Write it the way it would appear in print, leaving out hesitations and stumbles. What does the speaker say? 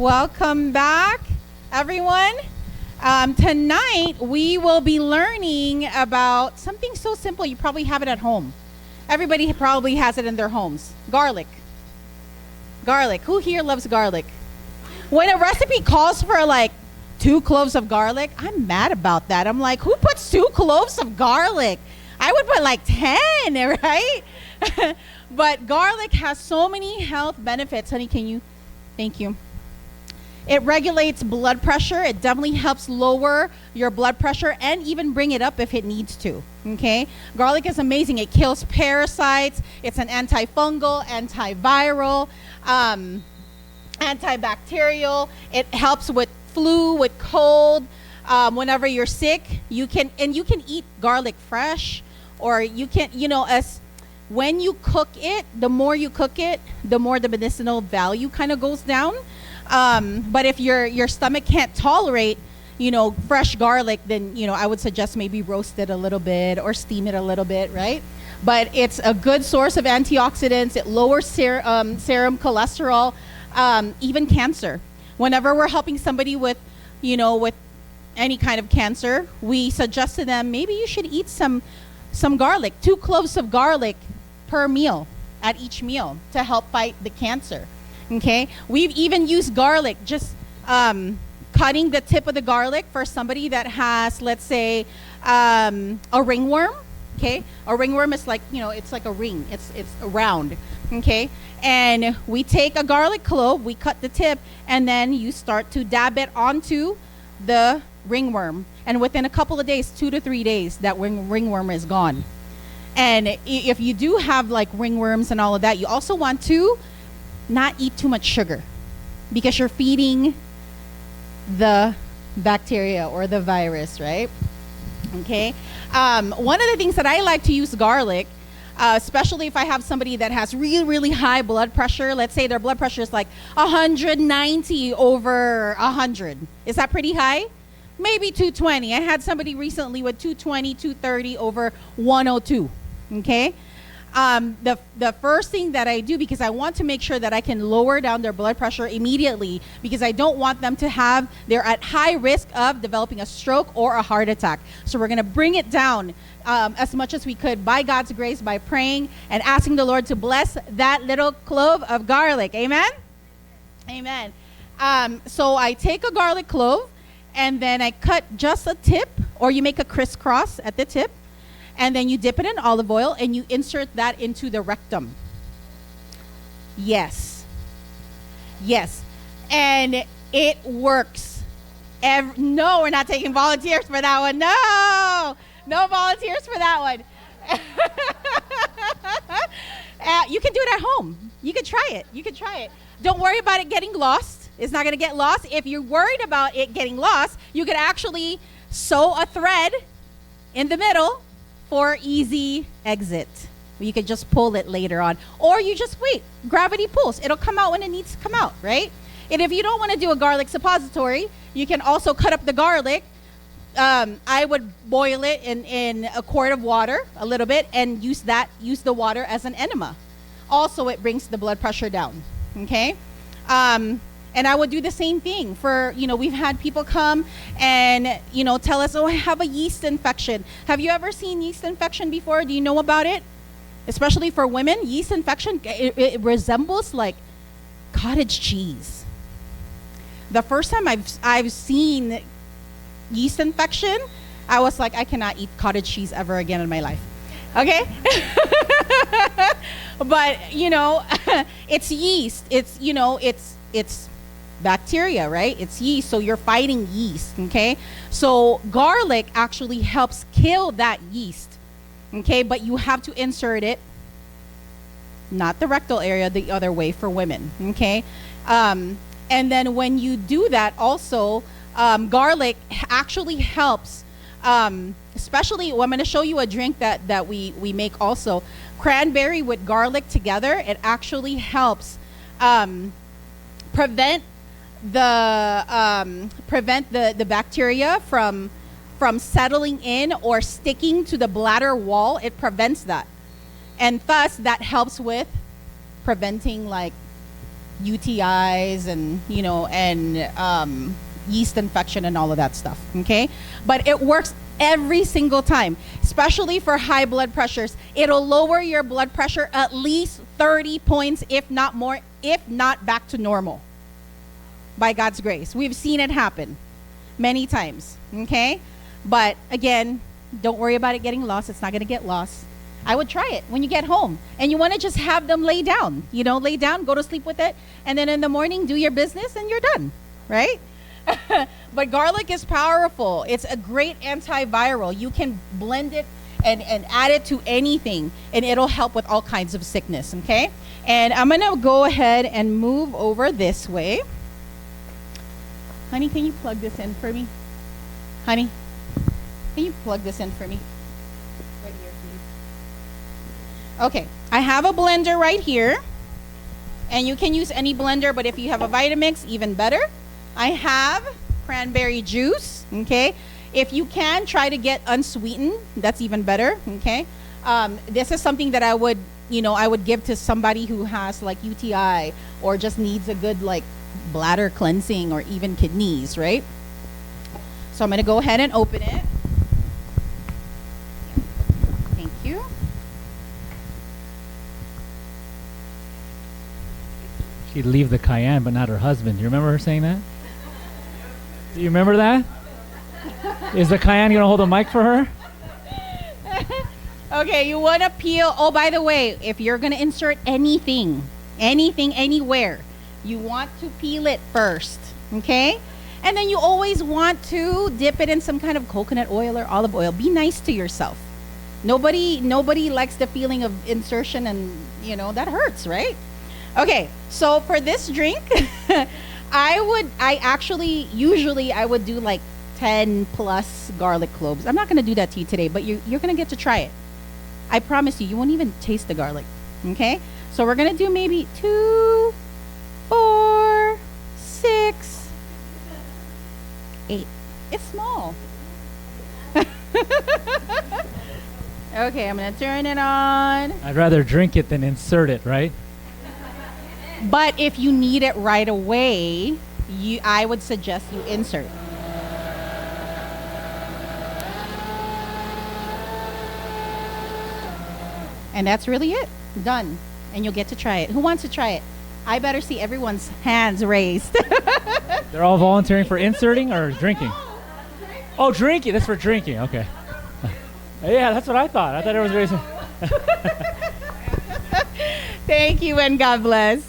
Welcome back, everyone. Tonight, we will be learning about something so simple. You probably have it at home. Everybody probably has it in their homes. Garlic. Garlic. Who here loves garlic? When a recipe calls for like 2 cloves of garlic, I'm mad about that. I'm like, who puts 2 cloves of garlic? I would put like 10, right? But garlic has so many health benefits. Honey, can you? Thank you. It regulates blood pressure. It definitely helps lower your blood pressure and even bring it up if it needs to. Okay? Garlic is amazing. It kills parasites. It's an antifungal, antiviral, antibacterial. It helps with flu, with cold. Whenever you're sick, you can eat garlic fresh, or you can, as when you cook it, the more you cook it, the more the medicinal value kind of goes down. But if your stomach can't tolerate, fresh garlic, then, I would suggest maybe roast it a little bit or steam it a little bit, right? But it's a good source of antioxidants. It lowers serum cholesterol, even cancer. Whenever we're helping somebody with any kind of cancer, we suggest to them, maybe you should eat some garlic, 2 cloves of garlic per meal at each meal to help fight the cancer. Okay, we've even used garlic, just cutting the tip of the garlic for somebody that has, let's say, a ringworm. Okay, a ringworm is like, it's like a ring. It's round. Okay, and we take a garlic clove, we cut the tip, and then you start to dab it onto the ringworm. And within a couple of days, 2 to 3 days, that ringworm is gone. And if you do have like ringworms and all of that, you also want to not eat too much sugar, because you're feeding the bacteria or the virus, right? Okay. One of the things that I like to use garlic, especially if I have somebody that has really, really high blood pressure. Let's say their blood pressure is like 190 over 100. Is that pretty high? Maybe 220. I had somebody recently with 220, 230 over 102. Okay. The first thing that I do, because I want to make sure that I can lower down their blood pressure immediately, because I don't want them to they're at high risk of developing a stroke or a heart attack. So we're going to bring it down as much as we could by God's grace, by praying and asking the Lord to bless that little clove of garlic. Amen? Amen. So I take a garlic clove, and then I cut just a tip, or you make a crisscross at the tip. And then you dip it in olive oil and you insert that into the rectum. Yes. Yes. And it works. No, we're not taking volunteers for that one. No volunteers for that one. You can do it at home. You can try it. Don't worry about it getting lost. It's not going to get lost. If you're worried about it getting lost, you could actually sew a thread in the middle for easy exit. You could just pull it later on. Or you just wait. Gravity pulls. It'll come out when it needs to come out, right? And if you don't want to do a garlic suppository, you can also cut up the garlic. I would boil it in a quart of water a little bit and use the water as an enema. Also, it brings the blood pressure down. Okay? And I would do the same thing for, we've had people come and, tell us, oh, I have a yeast infection. Have you ever seen yeast infection before? Do you know about it? Especially for women, yeast infection, it resembles like cottage cheese. The first time I've seen yeast infection, I was like, I cannot eat cottage cheese ever again in my life. Okay? But, it's yeast. It's bacteria, right? It's yeast, so you're fighting yeast. Okay, so garlic actually helps kill that yeast. Okay, but you have to insert it, not the rectal area, the other way for women. Okay, and then when you do that, also garlic actually helps. Especially, well, I'm going to show you a drink that we make also. Cranberry with garlic together, it actually helps prevent the bacteria from settling in or sticking to the bladder wall. It prevents that, and thus that helps with preventing like UTIs and yeast infection and all of that stuff. Okay, but it works every single time, especially for high blood pressures. It'll lower your blood pressure at least 30 points, if not more, if not back to normal. By God's grace, we've seen it happen many times. Okay, but again, don't worry about it getting lost. It's not going to get lost. I would try it when you get home, and you want to just have them lay down, lay down, go to sleep with it, and then in the morning do your business and you're done, right? But garlic is powerful. It's a great antiviral. You can blend it and add it to anything, and it'll help with all kinds of sickness. Okay, and I'm gonna go ahead and move over this way. Honey, can you plug this in for me? Honey, can you plug this in for me? Right here, please. Okay, I have a blender right here, and you can use any blender, but if you have a Vitamix, even better. I have cranberry juice. Okay, if you can, try to get unsweetened. That's even better. Okay, this is something that I would give to somebody who has like UTI or just needs a good like bladder cleansing or even kidneys, right? So I'm going to go ahead and open it. Thank you. She'd leave the cayenne, but not her husband. You remember her saying that? Do you remember that? Is the cayenne going to hold a mic for her? Okay, you want to peel. Oh, by the way, if you're going to insert anything, anywhere, you want to peel it first, okay? And then you always want to dip it in some kind of coconut oil or olive oil. Be nice to yourself. Nobody likes the feeling of insertion, and that hurts, right? Okay, so for this drink, usually I would do like 10 plus garlic cloves. I'm not going to do that to you today, but you're going to get to try it. I promise you won't even taste the garlic. Okay, so we're going to do maybe 2, 4, 6, 8. It's small. Okay, I'm going to turn it on. I'd rather drink it than insert it, right? But if you need it right away, I would suggest you insert. And that's really it. Done. And you'll get to try it. Who wants to try it? I better see everyone's hands raised. They're all volunteering for inserting or drinking? Oh, drinking. That's for drinking. Okay. Yeah, that's what I thought. I thought everyone was raising. Thank you and God bless.